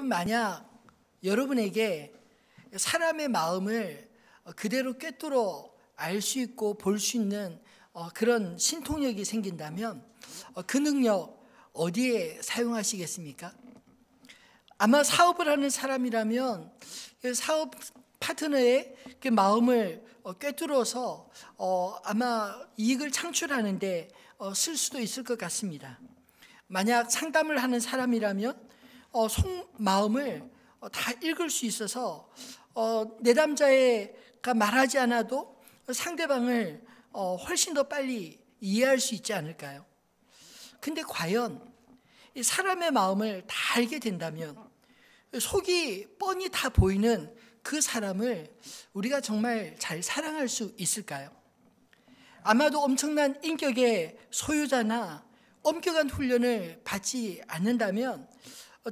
여러분, 만약 여러분에게 사람의 마음을 그대로 꿰뚫어 알 수 있고 볼 수 있는 그런 신통력이 생긴다면 그 능력 어디에 사용하시겠습니까? 아마 사업을 하는 사람이라면 사업 파트너의 그 마음을 꿰뚫어서 아마 이익을 창출하는데 쓸 수도 있을 것 같습니다. 만약 상담을 하는 사람이라면 속마음을 다 읽을 수 있어서 내담자가 말하지 않아도 상대방을 훨씬 더 빨리 이해할 수 있지 않을까요? 근데 과연 이 사람의 마음을 다 알게 된다면 속이 뻔히 다 보이는 그 사람을 우리가 정말 잘 사랑할 수 있을까요? 아마도 엄청난 인격의 소유자나 엄격한 훈련을 받지 않는다면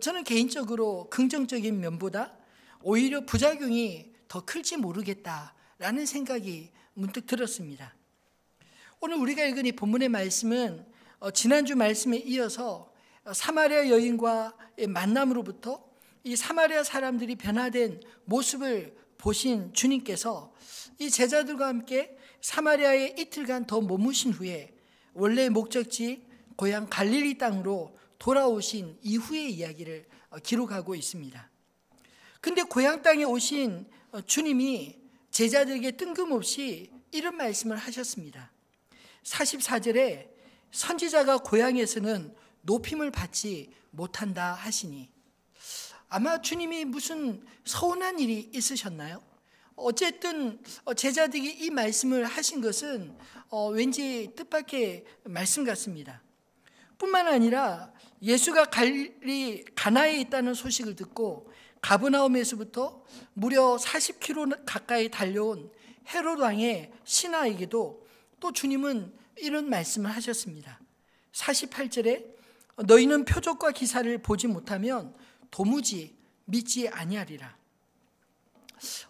저는 개인적으로 긍정적인 면보다 오히려 부작용이 더 클지 모르겠다라는 생각이 문득 들었습니다. 오늘 우리가 읽은 이 본문의 말씀은 지난주 말씀에 이어서 사마리아 여인과의 만남으로부터 이 사마리아 사람들이 변화된 모습을 보신 주님께서 이 제자들과 함께 사마리아에 이틀간 더 머무신 후에 원래의 목적지 고향 갈릴리 땅으로 돌아오신 이후의 이야기를 기록하고 있습니다. 근데 고향 땅에 오신 주님이 제자들에게 뜬금없이 이런 말씀을 하셨습니다. 44절에 선지자가 고향에서는 높임을 받지 못한다 하시니, 아마 주님이 무슨 서운한 일이 있으셨나요? 어쨌든 제자들이 이 말씀을 하신 것은 왠지 뜻밖의 말씀 같습니다. 뿐만 아니라 예수가 갈릴리 가나에 있다는 소식을 듣고 가버나움에서부터 무려 40km 가까이 달려온 헤롯 왕의 신하에게도 또 주님은 이런 말씀을 하셨습니다. 48절에 너희는 표적과 기사를 보지 못하면 도무지 믿지 아니하리라.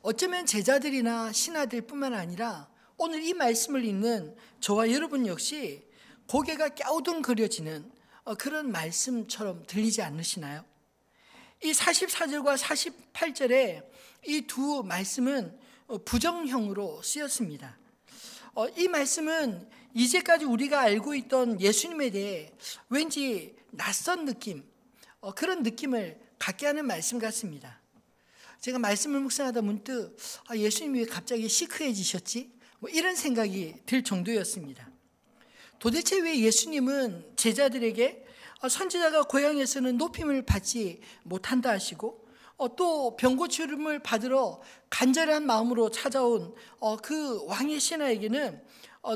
어쩌면 제자들이나 신하들 뿐만 아니라 오늘 이 말씀을 읽는 저와 여러분 역시 고개가 갸우뚱거려지는 그런 말씀처럼 들리지 않으시나요? 이 44절과 48절에 이 두 말씀은 부정형으로 쓰였습니다. 이 말씀은 이제까지 우리가 알고 있던 예수님에 대해 왠지 낯선 느낌, 그런 느낌을 갖게 하는 말씀 같습니다. 제가 말씀을 묵상하다 문득 예수님이 왜 갑자기 시크해지셨지? 이런 생각이 들 정도였습니다. 도대체 왜 예수님은 제자들에게 선지자가 고향에서는 높임을 받지 못한다 하시고 또 병고침을 받으러 간절한 마음으로 찾아온 그 왕의 신하에게는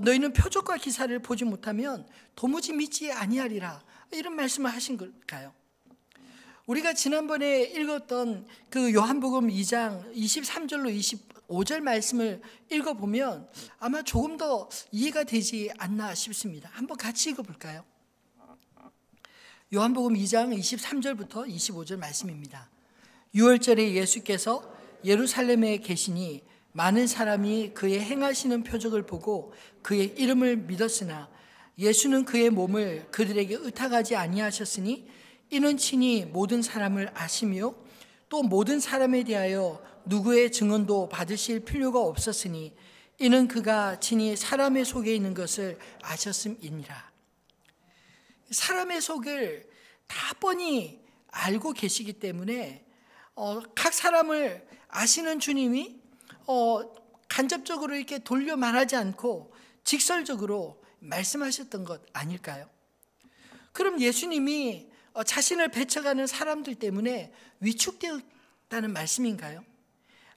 너희는 표적과 기사를 보지 못하면 도무지 믿지 아니하리라, 이런 말씀을 하신 걸까요? 우리가 지난번에 읽었던 그 요한복음 2장 23절로 25절 말씀을 읽어보면 아마 조금 더 이해가 되지 않나 싶습니다. 한번 같이 읽어볼까요? 요한복음 2장 23절부터 25절 말씀입니다. 6월절에 예수께서 예루살렘에 계시니 많은 사람이 그의 행하시는 표적을 보고 그의 이름을 믿었으나 예수는 그의 몸을 그들에게 의탁하지 아니하셨으니 이는 친히 모든 사람을 아시며 또 모든 사람에 대하여 누구의 증언도 받으실 필요가 없었으니 이는 그가 친히 사람의 속에 있는 것을 아셨음이니라. 사람의 속을 다 뻔히 알고 계시기 때문에 각 사람을 아시는 주님이 간접적으로 이렇게 돌려 말하지 않고 직설적으로 말씀하셨던 것 아닐까요? 그럼 예수님이 자신을 배척하는 사람들 때문에 위축되었다는 말씀인가요?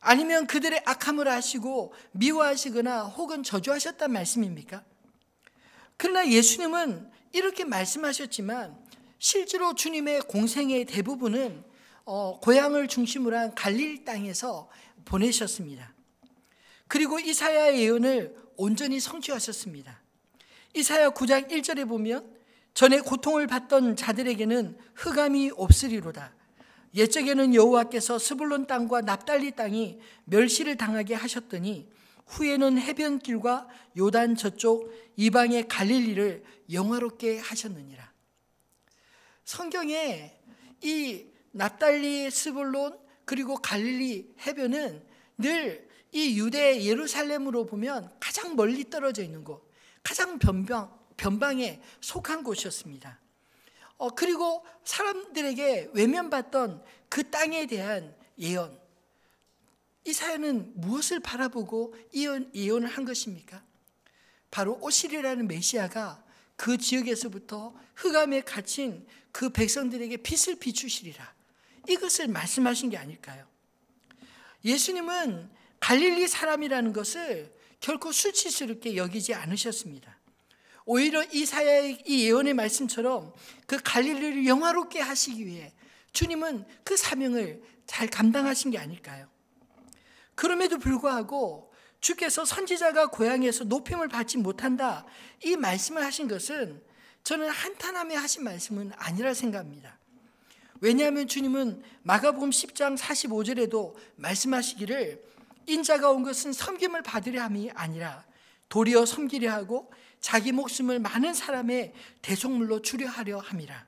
아니면 그들의 악함을 아시고 미워하시거나 혹은 저주하셨다는 말씀입니까? 그러나 예수님은 이렇게 말씀하셨지만 실제로 주님의 공생의 대부분은 고향을 중심으로 한 갈릴리 땅에서 보내셨습니다. 그리고 이사야의 예언을 온전히 성취하셨습니다. 이사야 9장 1절에 보면 전에 고통을 받던 자들에게는 흑암이 없으리로다. 옛적에는 여호와께서 스불론 땅과 납달리 땅이 멸시를 당하게 하셨더니 후에는 해변길과 요단 저쪽 이방의 갈릴리를 영화롭게 하셨느니라. 성경에 이 납달리, 스불론 그리고 갈릴리 해변은 늘 이 유대 예루살렘으로 보면 가장 멀리 떨어져 있는 곳, 가장 변방에 속한 곳이었습니다. 그리고 사람들에게 외면받던 그 땅에 대한 예언, 이 사연은 무엇을 바라보고 예언을 한 것입니까? 바로 오실이라는 메시아가 그 지역에서부터 흑암에 갇힌 그 백성들에게 빛을 비추시리라, 이것을 말씀하신 게 아닐까요? 예수님은 갈릴리 사람이라는 것을 결코 수치스럽게 여기지 않으셨습니다. 오히려 이사야의 이 예언의 말씀처럼 그 갈릴리를 영화롭게 하시기 위해 주님은 그 사명을 잘 감당하신 게 아닐까요? 그럼에도 불구하고 주께서 선지자가 고향에서 높임을 받지 못한다, 이 말씀을 하신 것은 저는 한탄함에 하신 말씀은 아니라 생각합니다. 왜냐하면 주님은 마가복음 10장 45절에도 말씀하시기를 인자가 온 것은 섬김을 받으려 함이 아니라 도리어 섬기려 하고 자기 목숨을 많은 사람의 대속물로 주려 하려 함이라.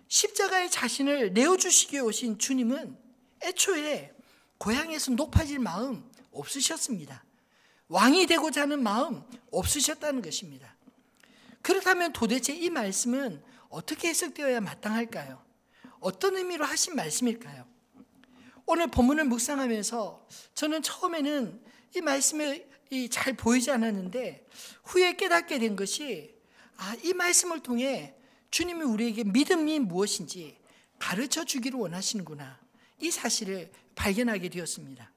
십자가의 자신을 내어주시기에 오신 주님은 애초에 고향에서 높아질 마음 없으셨습니다. 왕이 되고자 하는 마음 없으셨다는 것입니다. 그렇다면 도대체 이 말씀은 어떻게 해석되어야 마땅할까요? 어떤 의미로 하신 말씀일까요? 오늘 본문을 묵상하면서 저는 처음에는 이 말씀이 잘 보이지 않았는데 후에 깨닫게 된 것이, 이 말씀을 통해 주님이 우리에게 믿음이 무엇인지 가르쳐 주기를 원하시는구나, 이 사실을 발견하게 되었습니다.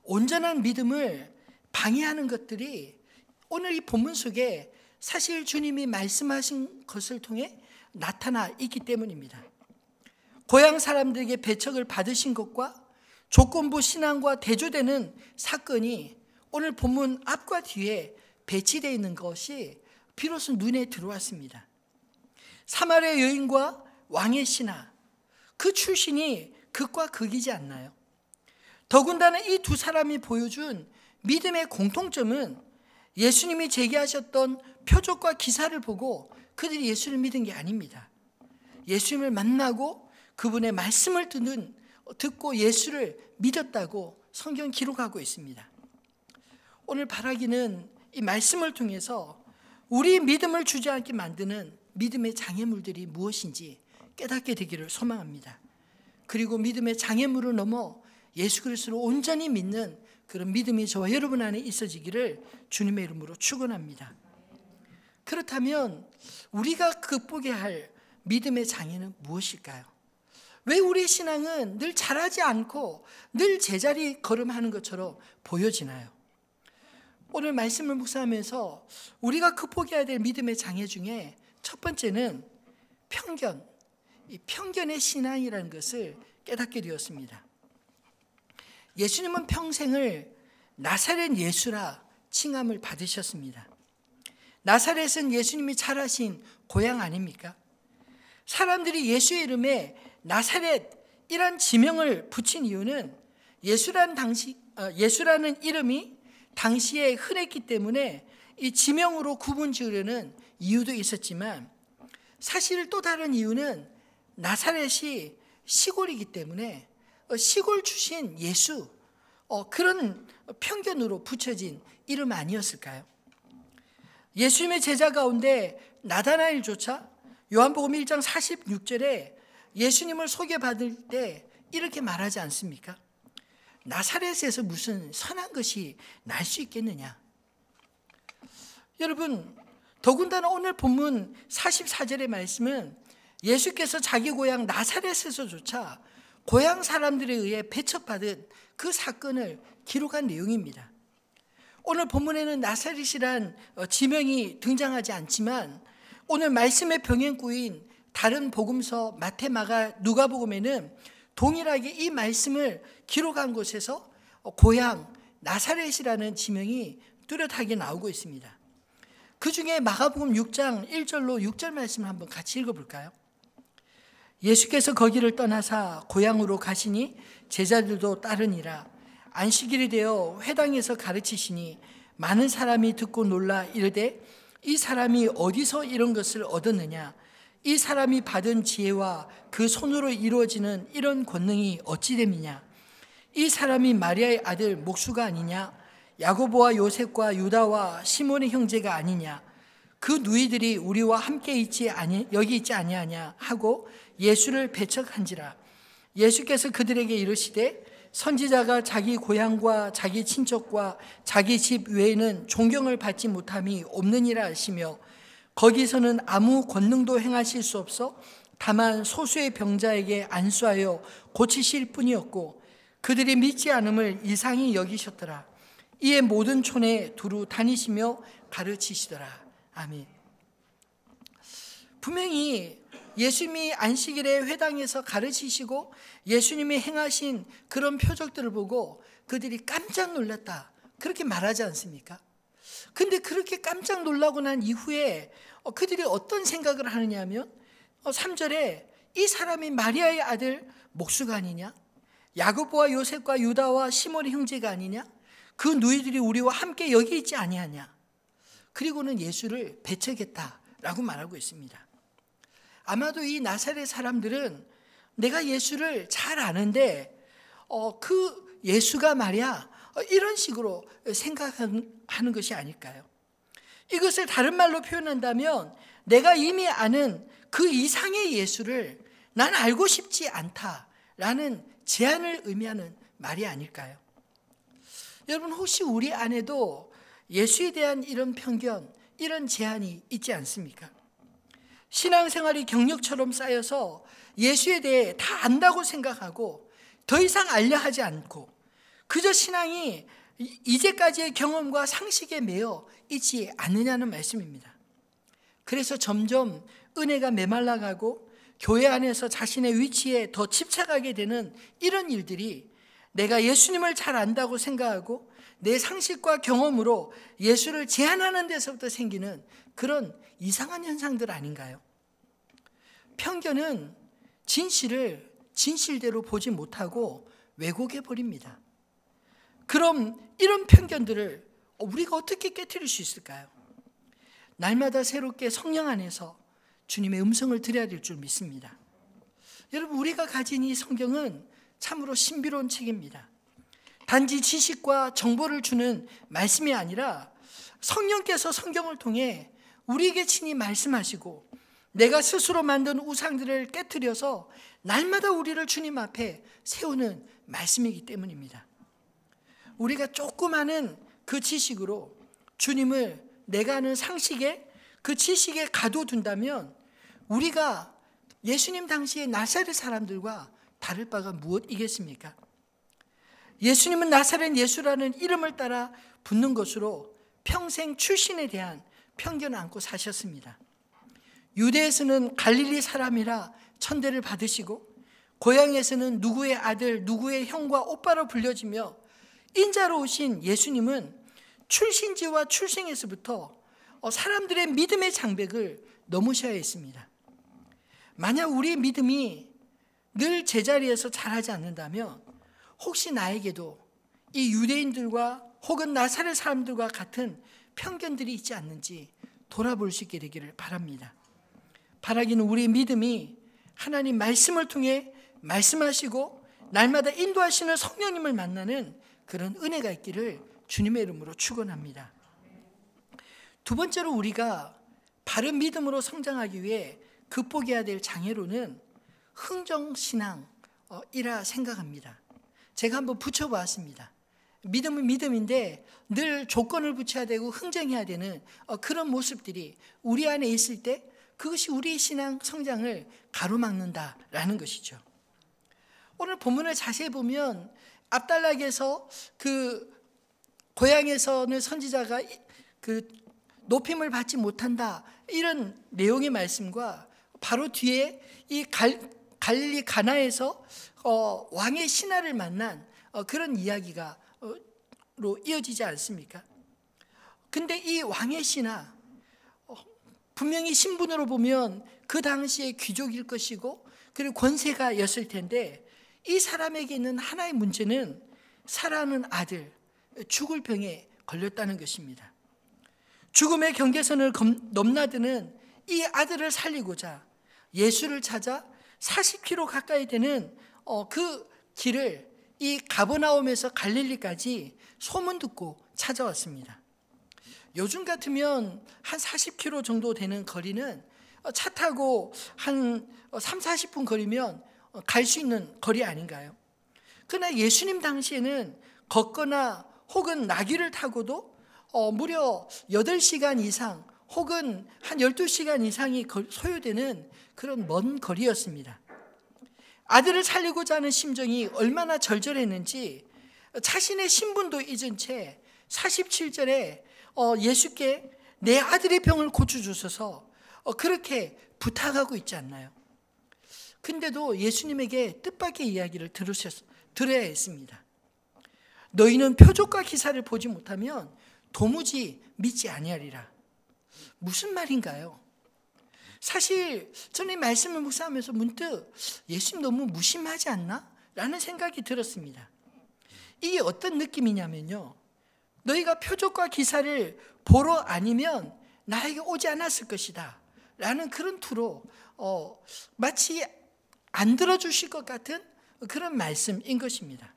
온전한 믿음을 방해하는 것들이 오늘 이 본문 속에 사실 주님이 말씀하신 것을 통해 나타나 있기 때문입니다. 고향 사람들에게 배척을 받으신 것과 조건부 신앙과 대조되는 사건이 오늘 본문 앞과 뒤에 배치되어 있는 것이 비로소 눈에 들어왔습니다. 사마리아 여인과 왕의 신하, 그 출신이 극과 극이지 않나요? 더군다나 이 두 사람이 보여준 믿음의 공통점은 예수님이 제기하셨던 표적과 기사를 보고 그들이 예수를 믿은 게 아닙니다. 예수님을 만나고 그분의 말씀을 듣고 예수를 믿었다고 성경 기록하고 있습니다. 오늘 바라기는 이 말씀을 통해서 우리 믿음을 주저앉게 만드는 믿음의 장애물들이 무엇인지 깨닫게 되기를 소망합니다. 그리고 믿음의 장애물을 넘어 예수 그리스도를 온전히 믿는 그런 믿음이 저와 여러분 안에 있어지기를 주님의 이름으로 축원합니다. 그렇다면 우리가 극복해야 할 믿음의 장애는 무엇일까요? 왜 우리의 신앙은 늘 잘하지 않고 늘 제자리 걸음하는 것처럼 보여지나요? 오늘 말씀을 묵상하면서 우리가 극복해야 될 믿음의 장애 중에 첫 번째는 편견, 이 편견의 신앙이라는 것을 깨닫게 되었습니다. 예수님은 평생을 나사렛 예수라 칭함을 받으셨습니다. 나사렛은 예수님이 자라신 고향 아닙니까? 사람들이 예수의 이름에 나사렛이란 지명을 붙인 이유는 예수라는 이름이 당시에 흔했기 때문에 이 지명으로 구분 지으려는 이유도 있었지만, 사실 또 다른 이유는 나사렛이 시골이기 때문에 시골 출신 예수, 그런 편견으로 붙여진 이름 아니었을까요? 예수님의 제자 가운데 나다나엘조차 요한복음 1장 46절에 예수님을 소개받을 때 이렇게 말하지 않습니까? 나사렛에서 무슨 선한 것이 날 수 있겠느냐? 여러분, 더군다나 오늘 본문 44절의 말씀은 예수께서 자기 고향 나사렛에서조차 고향 사람들에 의해 배척받은 그 사건을 기록한 내용입니다. 오늘 본문에는 나사렛이란 지명이 등장하지 않지만 오늘 말씀의 병행구인 다른 복음서 마태, 마가, 누가복음에는 동일하게 이 말씀을 기록한 곳에서 고향 나사렛이라는 지명이 뚜렷하게 나오고 있습니다. 그 중에 마가복음 6장 1절로 6절 말씀을 한번 같이 읽어볼까요? 예수께서 거기를 떠나사 고향으로 가시니 제자들도 따르니라. 안식일이 되어 회당에서 가르치시니 많은 사람이 듣고 놀라 이르되 이 사람이 어디서 이런 것을 얻었느냐? 이 사람이 받은 지혜와 그 손으로 이루어지는 이런 권능이 어찌 됨이냐? 이 사람이 마리아의 아들 목수가 아니냐? 야고보와 요셉과 유다와 시몬의 형제가 아니냐? 그 누이들이 우리와 함께 여기 있지 아니하냐 하고 예수를 배척한지라. 예수께서 그들에게 이르시되 선지자가 자기 고향과 자기 친척과 자기 집 외에는 존경을 받지 못함이 없느니라 하시며, 거기서는 아무 권능도 행하실 수 없어 다만 소수의 병자에게 안수하여 고치실 뿐이었고, 그들이 믿지 않음을 이상히 여기셨더라. 이에 모든 촌에 두루 다니시며 가르치시더라. 아멘. 분명히 예수님이 안식일에 회당에서 가르치시고 예수님이 행하신 그런 표적들을 보고 그들이 깜짝 놀랐다, 그렇게 말하지 않습니까? 근데 그렇게 깜짝 놀라고 난 이후에 그들이 어떤 생각을 하느냐 하면 3절에 이 사람이 마리아의 아들 목수가 아니냐? 야고보와 요셉과 유다와 시몬의 형제가 아니냐? 그 누이들이 우리와 함께 여기 있지 아니하냐? 그리고는 예수를 배척했다라고 말하고 있습니다. 아마도 이 나사렛 사람들은 내가 예수를 잘 아는데 그 예수가 말이야, 이런 식으로 생각하는 것이 아닐까요? 이것을 다른 말로 표현한다면 내가 이미 아는 그 이상의 예수를 난 알고 싶지 않다라는 제안을 의미하는 말이 아닐까요? 여러분, 혹시 우리 안에도 예수에 대한 이런 편견, 이런 제안이 있지 않습니까? 신앙생활이 경력처럼 쌓여서 예수에 대해 다 안다고 생각하고 더 이상 알려 하지 않고 그저 신앙이 이제까지의 경험과 상식에 매여 있지 않느냐는 말씀입니다. 그래서 점점 은혜가 메말라가고 교회 안에서 자신의 위치에 더 집착하게 되는 이런 일들이 내가 예수님을 잘 안다고 생각하고 내 상식과 경험으로 예수를 제한하는 데서부터 생기는 그런 이상한 현상들 아닌가요? 편견은 진실을 진실대로 보지 못하고 왜곡해 버립니다. 그럼 이런 편견들을 우리가 어떻게 깨트릴 수 있을까요? 날마다 새롭게 성령 안에서 주님의 음성을 들어야 될 줄 믿습니다. 여러분, 우리가 가진 이 성경은 참으로 신비로운 책입니다. 단지 지식과 정보를 주는 말씀이 아니라 성령께서 성경을 통해 우리에게 친히 말씀하시고 내가 스스로 만든 우상들을 깨트려서 날마다 우리를 주님 앞에 세우는 말씀이기 때문입니다. 우리가 조그마한 그 지식으로 주님을 내가 아는 상식에, 그 지식에 가둬둔다면 우리가 예수님 당시의 나사렛 사람들과 다를 바가 무엇이겠습니까? 예수님은 나사렛 예수라는 이름을 따라 붙는 것으로 평생 출신에 대한 편견을 안고 사셨습니다. 유대에서는 갈릴리 사람이라 천대를 받으시고 고향에서는 누구의 아들, 누구의 형과 오빠로 불려지며 인자로 오신 예수님은 출신지와 출생에서부터 사람들의 믿음의 장벽을 넘으셔야 했습니다. 만약 우리의 믿음이 늘 제자리에서 자라지 않는다면 혹시 나에게도 이 유대인들과 혹은 나사렛 사람들과 같은 편견들이 있지 않는지 돌아볼 수 있게 되기를 바랍니다. 바라기는 우리의 믿음이 하나님 말씀을 통해 말씀하시고 날마다 인도하시는 성령님을 만나는 그런 은혜가 있기를 주님의 이름으로 축원합니다. 두 번째로 우리가 바른 믿음으로 성장하기 위해 극복해야 될 장애로는 흥정신앙이라 생각합니다. 제가 한번 붙여보았습니다. 믿음은 믿음인데 늘 조건을 붙여야 되고 흥정해야 되는 그런 모습들이 우리 안에 있을 때 그것이 우리의 신앙 성장을 가로막는다라는 것이죠. 오늘 본문을 자세히 보면 압달락에서 그 고향에서는 선지자가 그 높임을 받지 못한다, 이런 내용의 말씀과 바로 뒤에 이 갈릴리 가나에서 왕의 신하를 만난 그런 이야기가 로 이어지지 않습니까? 근데 이 왕의 신하, 분명히 신분으로 보면 그 당시의 귀족일 것이고 그리고 권세가였을 텐데 이 사람에게 있는 하나의 문제는 사랑하는 아들, 죽을 병에 걸렸다는 것입니다. 죽음의 경계선을 넘나드는 이 아들을 살리고자 예수를 찾아 40km 가까이 되는 그 길을 이 가버나움에서 갈릴리까지 소문 듣고 찾아왔습니다. 요즘 같으면 한 40km 정도 되는 거리는 차 타고 한 3, 40분 거리면 갈 수 있는 거리 아닌가요? 그러나 예수님 당시에는 걷거나 혹은 나귀를 타고도 무려 8시간 이상 혹은 한 12시간 이상이 소요되는 그런 먼 거리였습니다. 아들을 살리고자 하는 심정이 얼마나 절절했는지 자신의 신분도 잊은 채 47절에 예수께 내 아들의 병을 고쳐주소서 그렇게 부탁하고 있지 않나요? 근데도 예수님에게 뜻밖의 이야기를 들어야 했습니다. 너희는 표적과 기사를 보지 못하면 도무지 믿지 아니하리라. 무슨 말인가요? 사실 저는 이 말씀을 묵상하면서 문득 예수님 너무 무심하지 않나? 라는 생각이 들었습니다. 이게 어떤 느낌이냐면요, 너희가 표적과 기사를 보러 아니면 나에게 오지 않았을 것이다 라는 그런 투로 마치 안 들어주실 것 같은 그런 말씀인 것입니다.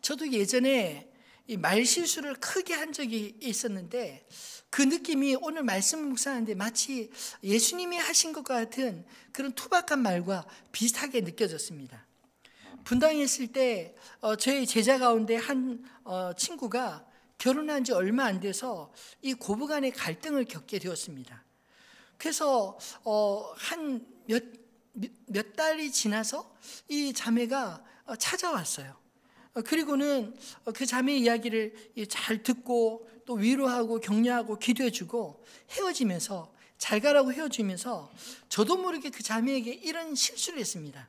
저도 예전에 이 말실수를 크게 한 적이 있었는데 그 느낌이 오늘 말씀을 묵상하는데 마치 예수님이 하신 것 같은 그런 투박한 말과 비슷하게 느껴졌습니다. 분당에 있을 때 저희 제자 가운데 한 친구가 결혼한 지 얼마 안 돼서 이 고부간의 갈등을 겪게 되었습니다. 그래서 한 몇 달이 지나서 이 자매가 찾아왔어요. 그리고는 그 자매의 이야기를 잘 듣고 또 위로하고 격려하고 기도해주고 헤어지면서 잘 가라고 헤어지면서 저도 모르게 그 자매에게 이런 실수를 했습니다.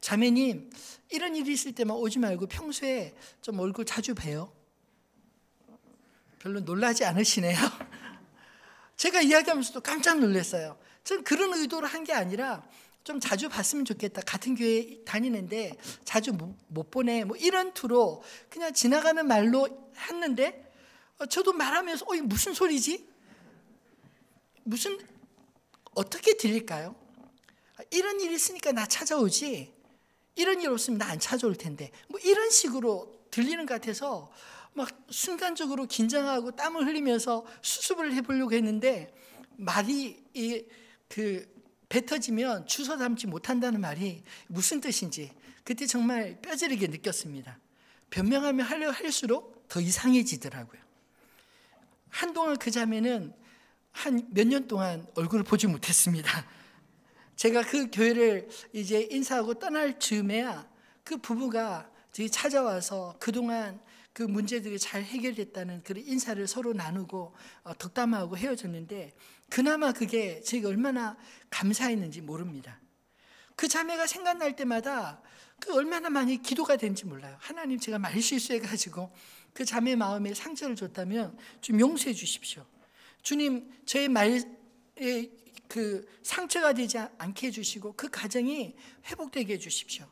자매님, 이런 일이 있을 때만 오지 말고 평소에 좀 얼굴 자주 봬요. 별로 놀라지 않으시네요. 제가 이야기하면서도 깜짝 놀랐어요. 전 그런 의도로 한 게 아니라 좀 자주 봤으면 좋겠다. 같은 교회 다니는데 자주 못 보네. 뭐 이런 투로 그냥 지나가는 말로 했는데 저도 말하면서 이게 무슨 소리지? 어떻게 들릴까요? 이런 일이 있으니까 나 찾아오지. 이런 일 없으면 나 안 찾아올 텐데. 뭐 이런 식으로 들리는 것 같아서 막 순간적으로 긴장하고 땀을 흘리면서 수습을 해보려고 했는데 말이 뱉어지면 주워 담지 못한다는 말이 무슨 뜻인지 그때 정말 뼈저리게 느꼈습니다. 변명하면 할수록 더 이상해지더라고요. 한동안 그 자매는 한 몇 년 동안 얼굴을 보지 못했습니다. 제가 그 교회를 이제 인사하고 떠날 즈음에야 그 부부가 저희 찾아와서 그동안 그 문제들이 잘 해결됐다는 그런 인사를 서로 나누고 덕담하고 헤어졌는데 그나마 그게 제가 얼마나 감사했는지 모릅니다. 그 자매가 생각날 때마다 그 얼마나 많이 기도가 되는지 몰라요. 하나님, 제가 말 실수해가지고 그 자매 마음에 상처를 줬다면 좀 용서해 주십시오. 주님, 저의 말에 그 상처가 되지 않게 해주시고 그 가정이 회복되게 해주십시오.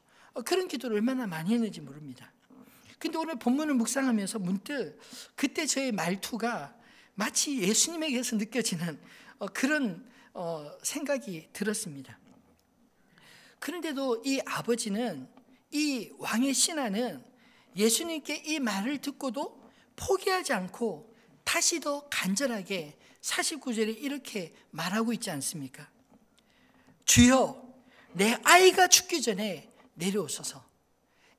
그런 기도를 얼마나 많이 했는지 모릅니다. 근데 오늘 본문을 묵상하면서 문득 그때 저의 말투가 마치 예수님에게서 느껴지는 그런 생각이 들었습니다. 그런데도 이 아버지는, 이 왕의 신하는 예수님께 이 말을 듣고도 포기하지 않고 다시 더 간절하게 49절에 이렇게 말하고 있지 않습니까? 주여, 내 아이가 죽기 전에 내려오소서.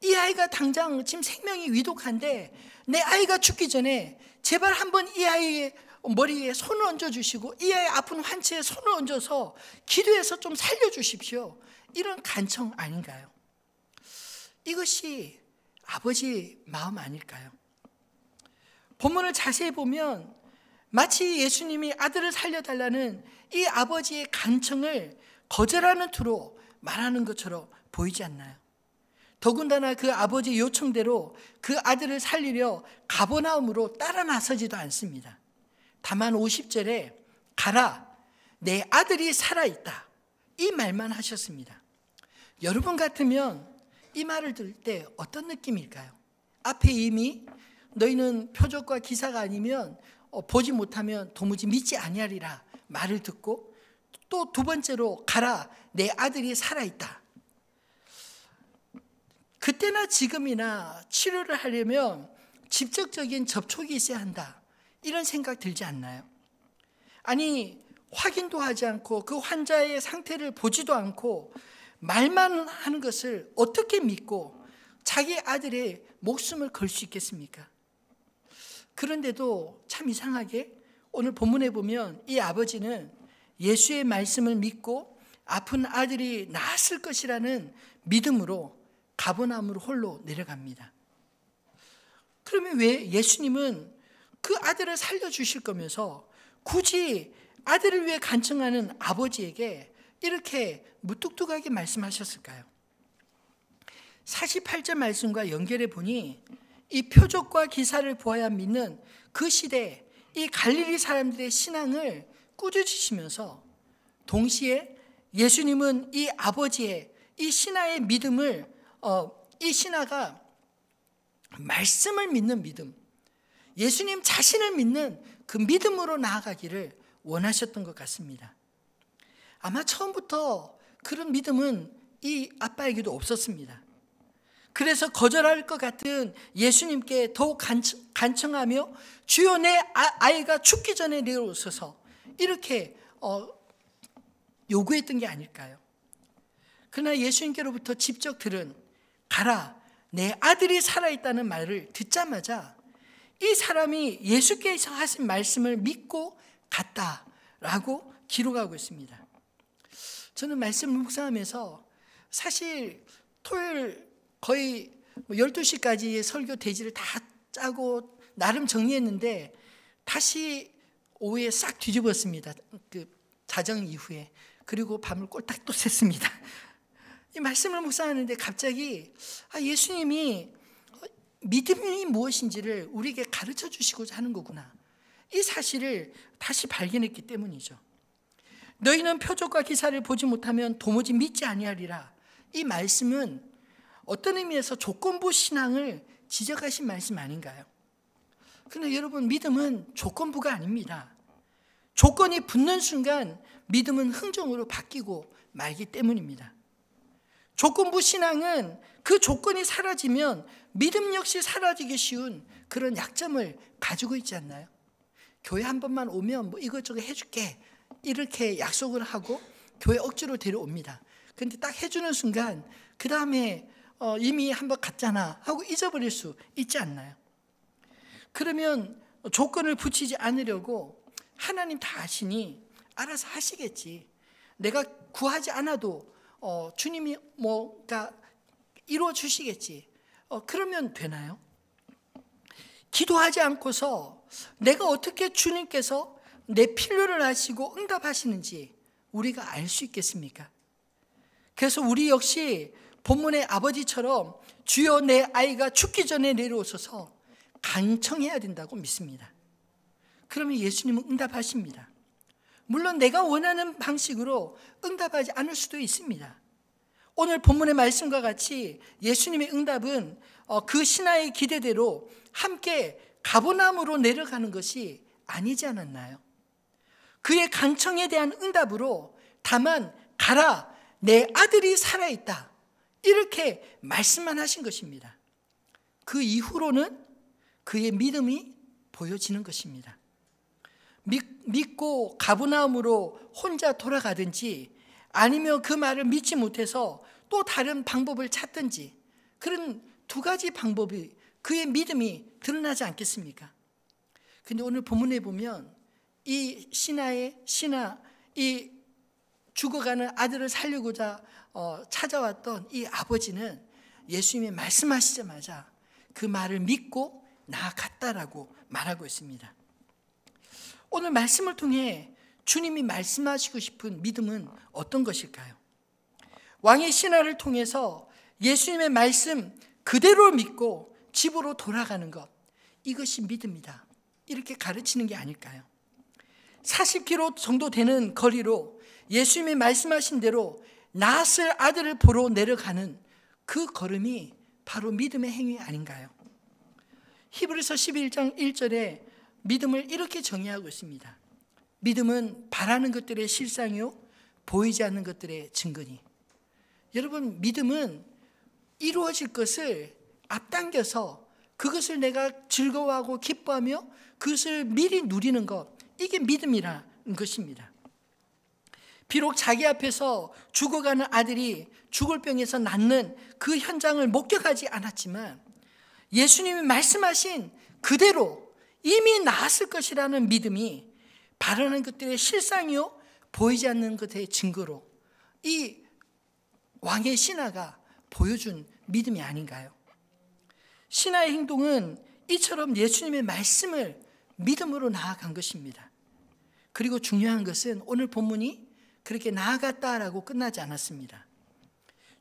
이 아이가 당장 지금 생명이 위독한데 내 아이가 죽기 전에 제발 한번 이 아이의 머리에 손을 얹어주시고 이 아이 아픈 환체에 손을 얹어서 기도해서 좀 살려주십시오. 이런 간청 아닌가요? 이것이 아버지 마음 아닐까요? 본문을 자세히 보면 마치 예수님이 아들을 살려달라는 이 아버지의 간청을 거절하는 투로 말하는 것처럼 보이지 않나요? 더군다나 그 아버지 요청대로 그 아들을 살리려 가버나움으로 따라 나서지도 않습니다. 다만 50절에 가라, 내 아들이 살아있다, 이 말만 하셨습니다. 여러분 같으면 이 말을 들을 때 어떤 느낌일까요? 앞에 이미 너희는 표적과 기사가 아니면 보지 못하면 도무지 믿지 아니하리라 말을 듣고 또 두 번째로 가라, 내 아들이 살아있다. 그때나 지금이나 치료를 하려면 직접적인 접촉이 있어야 한다, 이런 생각 들지 않나요? 아니, 확인도 하지 않고 그 환자의 상태를 보지도 않고 말만 하는 것을 어떻게 믿고 자기 아들의 목숨을 걸 수 있겠습니까? 그런데도 참 이상하게 오늘 본문에 보면 이 아버지는 예수의 말씀을 믿고 아픈 아들이 나았을 것이라는 믿음으로 가버나움으로 홀로 내려갑니다. 그러면 왜 예수님은 그 아들을 살려주실 거면서 굳이 아들을 위해 간청하는 아버지에게 이렇게 무뚝뚝하게 말씀하셨을까요? 48절 말씀과 연결해 보니 이 표적과 기사를 보아야 믿는 그 시대 이 갈릴리 사람들의 신앙을 꾸짖으시면서 동시에 예수님은 이 아버지의 이 신하의 믿음을 이 신하가 말씀을 믿는 믿음, 예수님 자신을 믿는 그 믿음으로 나아가기를 원하셨던 것 같습니다. 아마 처음부터 그런 믿음은 이 아빠에게도 없었습니다. 그래서 거절할 것 같은 예수님께 더욱 간청하며 주여, 내 아이가 죽기 전에 내려오소서, 이렇게 요구했던 게 아닐까요? 그러나 예수님께로부터 직접 들은 가라, 내 아들이 살아있다는 말을 듣자마자 이 사람이 예수께서 하신 말씀을 믿고 갔다라고 기록하고 있습니다. 저는 말씀을 묵상하면서 사실 토요일 거의 12시까지의 설교 대지를 다 짜고 나름 정리했는데 다시 오후에 싹 뒤집었습니다. 그 자정 이후에. 그리고 밤을 꼴딱 또 샜습니다. 이 말씀을 묵상하는데 갑자기 예수님이 믿음이 무엇인지를 우리에게 가르쳐 주시고자 하는 거구나, 이 사실을 다시 발견했기 때문이죠. 너희는 표적과 기사를 보지 못하면 도무지 믿지 아니하리라. 이 말씀은 어떤 의미에서 조건부 신앙을 지적하신 말씀 아닌가요? 그런데 여러분, 믿음은 조건부가 아닙니다. 조건이 붙는 순간 믿음은 흥정으로 바뀌고 말기 때문입니다. 조건부 신앙은 그 조건이 사라지면 믿음 역시 사라지기 쉬운 그런 약점을 가지고 있지 않나요? 교회 한 번만 오면 뭐 이것저것 해줄게, 이렇게 약속을 하고 교회 억지로 데려옵니다. 그런데 딱 해주는 순간 그 다음에 이미 한 번 갔잖아 하고 잊어버릴 수 있지 않나요? 그러면 조건을 붙이지 않으려고 하나님 다 아시니 알아서 하시겠지, 내가 구하지 않아도 주님이 뭐가 이루어 주시겠지, 그러면 되나요? 기도하지 않고서 내가 어떻게 주님께서 내 필요를 아시고 응답하시는지 우리가 알 수 있겠습니까? 그래서 우리 역시 본문의 아버지처럼 주여, 내 아이가 죽기 전에 내려오소서 간청해야 된다고 믿습니다. 그러면 예수님은 응답하십니다. 물론 내가 원하는 방식으로 응답하지 않을 수도 있습니다. 오늘 본문의 말씀과 같이 예수님의 응답은 그 신하의 기대대로 함께 가버나움으로 내려가는 것이 아니지 않았나요? 그의 간청에 대한 응답으로 다만 가라, 내 아들이 살아있다, 이렇게 말씀만 하신 것입니다. 그 이후로는 그의 믿음이 보여지는 것입니다. 믿고 가버나움으로 혼자 돌아가든지 아니면 그 말을 믿지 못해서 또 다른 방법을 찾든지, 그런 두 가지 방법이 그의 믿음이 드러나지 않겠습니까? 근데 오늘 본문에 보면 이 신하, 이 죽어가는 아들을 살리고자 찾아왔던 이 아버지는 예수님이 말씀하시자마자 그 말을 믿고 나아갔다라고 말하고 있습니다. 오늘 말씀을 통해 주님이 말씀하시고 싶은 믿음은 어떤 것일까요? 왕의 신하를 통해서 예수님의 말씀 그대로 믿고 집으로 돌아가는 것, 이것이 믿음이다, 이렇게 가르치는 게 아닐까요? 40km 정도 되는 거리로 예수님이 말씀하신 대로 낳았을 아들을 보러 내려가는 그 걸음이 바로 믿음의 행위 아닌가요? 히브리서 11장 1절에 믿음을 이렇게 정의하고 있습니다. 믿음은 바라는 것들의 실상이요 보이지 않는 것들의 증거니. 여러분, 믿음은 이루어질 것을 앞당겨서 그것을 내가 즐거워하고 기뻐하며 그것을 미리 누리는 것, 이게 믿음이라는 것입니다. 비록 자기 앞에서 죽어가는 아들이 죽을 병에서 낫는 그 현장을 목격하지 않았지만 예수님이 말씀하신 그대로 이미 나았을 것이라는 믿음이 바라는 것들의 실상이요 보이지 않는 것의 증거로 이 왕의 신하가 보여준 믿음이 아닌가요? 신하의 행동은 이처럼 예수님의 말씀을 믿음으로 나아간 것입니다. 그리고 중요한 것은 오늘 본문이 그렇게 나아갔다라고 끝나지 않았습니다.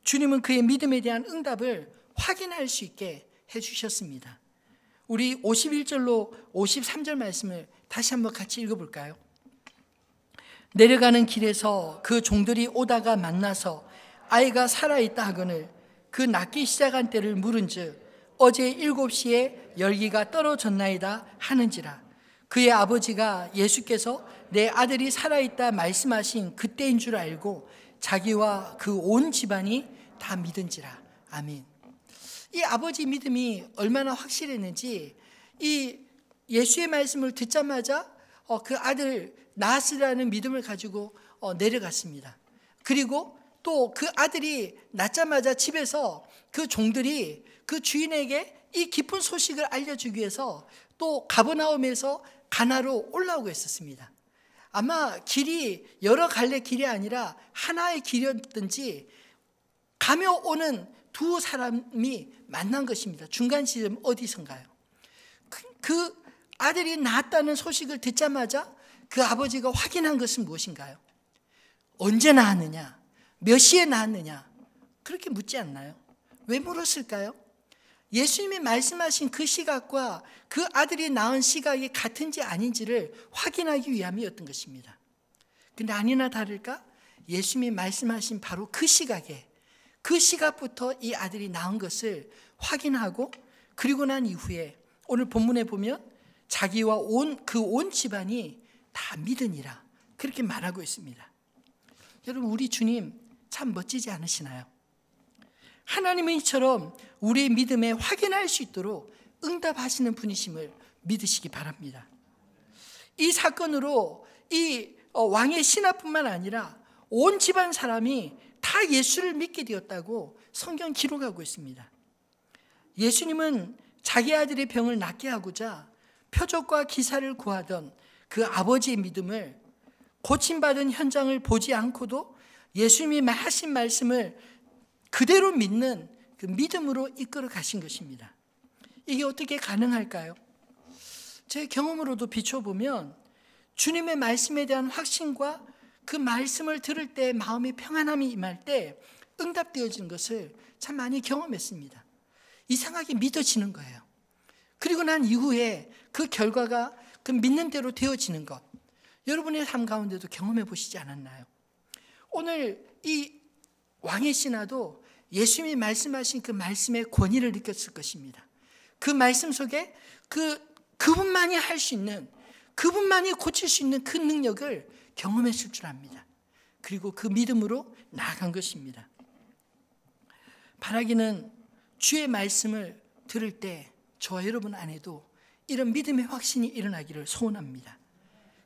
주님은 그의 믿음에 대한 응답을 확인할 수 있게 해주셨습니다. 우리 51절로 53절 말씀을 다시 한번 같이 읽어볼까요? 내려가는 길에서 그 종들이 오다가 만나서 아이가 살아있다 하거늘 그 낫기 시작한 때를 물은즉 어제 7시에 열기가 떨어졌나이다 하는지라. 그의 아버지가 예수께서 내 아들이 살아있다 말씀하신 그때인 줄 알고 자기와 그 온 집안이 다 믿은지라. 아멘. 이 아버지 믿음이 얼마나 확실했는지 이 예수의 말씀을 듣자마자 그 아들 나았으라는 믿음을 가지고 내려갔습니다. 그리고 또 그 아들이 낳자마자 집에서 그 종들이 그 주인에게 이 기쁜 소식을 알려주기 위해서 또 가버나움에서 가나로 올라오고 있었습니다. 아마 길이 여러 갈래 길이 아니라 하나의 길이었든지 가며 오는 두 사람이 만난 것입니다. 중간 지점 어디선가요? 그 아들이 낳았다는 소식을 듣자마자 그 아버지가 확인한 것은 무엇인가요? 언제 낳았느냐? 몇 시에 낳았느냐? 그렇게 묻지 않나요? 왜 물었을까요? 예수님이 말씀하신 그 시각과 그 아들이 낳은 시각이 같은지 아닌지를 확인하기 위함이었던 것입니다. 그런데 아니나 다를까 예수님이 말씀하신 바로 그 시각에 그 시각부터 이 아들이 낳은 것을 확인하고 그리고 난 이후에 오늘 본문에 보면 자기와 온 집안이 다 믿으니라 그렇게 말하고 있습니다. 여러분, 우리 주님 참 멋지지 않으시나요? 하나님은 이처럼 우리의 믿음에 확인할 수 있도록 응답하시는 분이심을 믿으시기 바랍니다. 이 사건으로 이 왕의 신하뿐만 아니라 온 집안 사람이 다 예수를 믿게 되었다고 성경 기록하고 있습니다. 예수님은 자기 아들의 병을 낫게 하고자 표적과 기사를 구하던 그 아버지의 믿음을 고침받은 현장을 보지 않고도 예수님이 하신 말씀을 그대로 믿는 그 믿음으로 이끌어 가신 것입니다. 이게 어떻게 가능할까요? 제 경험으로도 비춰보면 주님의 말씀에 대한 확신과 그 말씀을 들을 때 마음의 평안함이 임할 때 응답되어지는 것을 참 많이 경험했습니다. 이상하게 믿어지는 거예요. 그리고 난 이후에 그 결과가 그 믿는 대로 되어지는 것, 여러분의 삶 가운데도 경험해 보시지 않았나요? 오늘 이 왕의 신하도 예수님이 말씀하신 그 말씀의 권위를 느꼈을 것입니다. 그 말씀 속에 그분만이 할 수 있는, 그분만이 고칠 수 있는 그 능력을 경험했을 줄 압니다. 그리고 그 믿음으로 나아간 것입니다. 바라기는 주의 말씀을 들을 때 저와 여러분 안에도 이런 믿음의 확신이 일어나기를 소원합니다.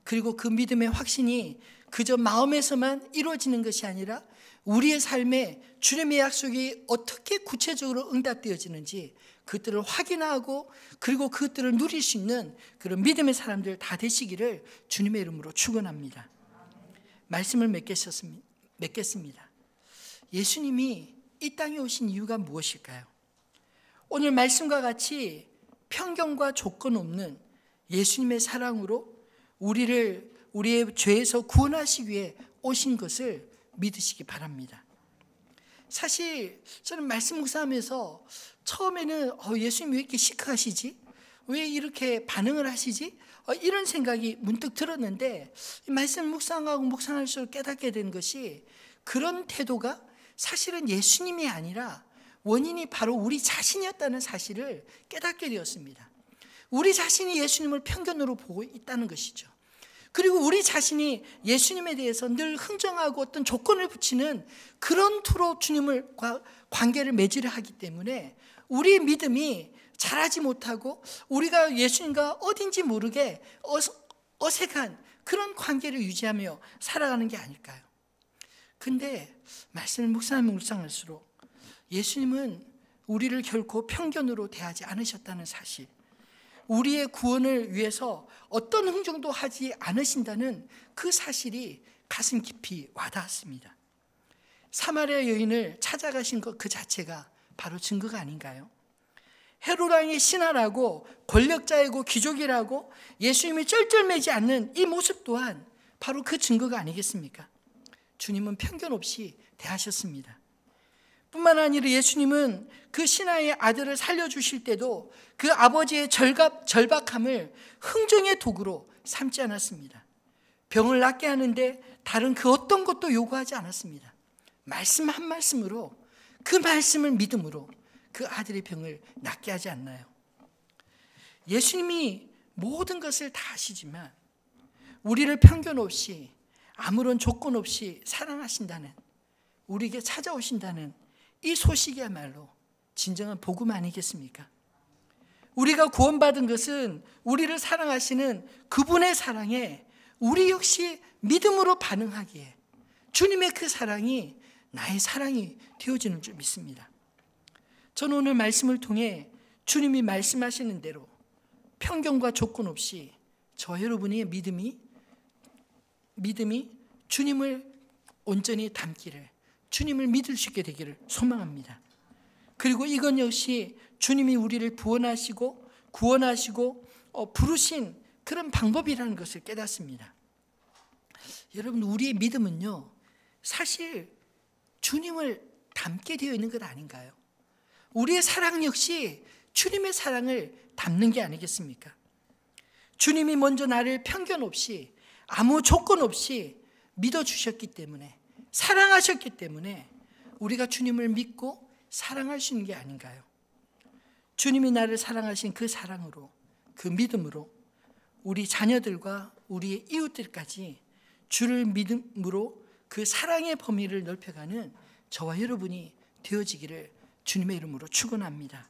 그리고 그 믿음의 확신이 그저 마음에서만 이루어지는 것이 아니라 우리의 삶에 주님의 약속이 어떻게 구체적으로 응답되어지는지 그것들을 확인하고 그리고 그것들을 누릴 수 있는 그런 믿음의 사람들 다 되시기를 주님의 이름으로 축원합니다. 말씀을 맺겠습니다. 예수님이 이 땅에 오신 이유가 무엇일까요? 오늘 말씀과 같이 편견과 조건 없는 예수님의 사랑으로 우리의 죄에서 구원하시기 위해 오신 것을 믿으시기 바랍니다. 사실 저는 말씀 묵상하면서 처음에는 예수님 왜 이렇게 시크하시지? 왜 이렇게 반응을 하시지? 이런 생각이 문득 들었는데 말씀 묵상하고 묵상할수록 깨닫게 된 것이 그런 태도가 사실은 예수님이 아니라 원인이 바로 우리 자신이었다는 사실을 깨닫게 되었습니다. 우리 자신이 예수님을 편견으로 보고 있다는 것이죠. 그리고 우리 자신이 예수님에 대해서 늘 흥정하고 어떤 조건을 붙이는 그런 투로 주님과 관계를 맺으려 하기 때문에 우리의 믿음이 자라지 못하고 우리가 예수님과 어딘지 모르게 어색한 그런 관계를 유지하며 살아가는 게 아닐까요? 근데 말씀을 묵상할수록 예수님은 우리를 결코 편견으로 대하지 않으셨다는 사실, 우리의 구원을 위해서 어떤 흥정도 하지 않으신다는 그 사실이 가슴 깊이 와닿았습니다. 사마리아 여인을 찾아가신 것 그 자체가 바로 증거가 아닌가요? 헤롯 왕의 신하라고 권력자이고 귀족이라고 예수님이 쩔쩔매지 않는 이 모습 또한 바로 그 증거가 아니겠습니까? 주님은 편견 없이 대하셨습니다. 뿐만 아니라 예수님은 그 신하의 아들을 살려주실 때도 그 아버지의 절박함을 흥정의 도구로 삼지 않았습니다. 병을 낫게 하는데 다른 그 어떤 것도 요구하지 않았습니다. 말씀 한 말씀으로, 그 말씀을 믿음으로 그 아들의 병을 낫게 하지 않나요? 예수님이 모든 것을 다 아시지만 우리를 편견 없이 아무런 조건 없이 사랑하신다는, 우리에게 찾아오신다는 이 소식이야말로 진정한 복음 아니겠습니까? 우리가 구원받은 것은 우리를 사랑하시는 그분의 사랑에 우리 역시 믿음으로 반응하기에 주님의 그 사랑이 나의 사랑이 되어지는 줄 믿습니다. 저는 오늘 말씀을 통해 주님이 말씀하시는 대로 편견과 조건 없이 저 여러분의 믿음이 주님을 온전히 담기를, 주님을 믿을 수 있게 되기를 소망합니다. 그리고 이건 역시 주님이 우리를 구원하시고 부르신 그런 방법이라는 것을 깨닫습니다. 여러분, 우리의 믿음은요, 사실 주님을 담게 되어 있는 것 아닌가요? 우리의 사랑 역시 주님의 사랑을 담는 게 아니겠습니까? 주님이 먼저 나를 편견 없이 아무 조건 없이 믿어주셨기 때문에, 사랑하셨기 때문에 우리가 주님을 믿고 사랑할 수 있는 게 아닌가요? 주님이 나를 사랑하신 그 사랑으로, 그 믿음으로 우리 자녀들과 우리의 이웃들까지 주를 믿음으로 그 사랑의 범위를 넓혀가는 저와 여러분이 되어지기를 주님의 이름으로 축원합니다.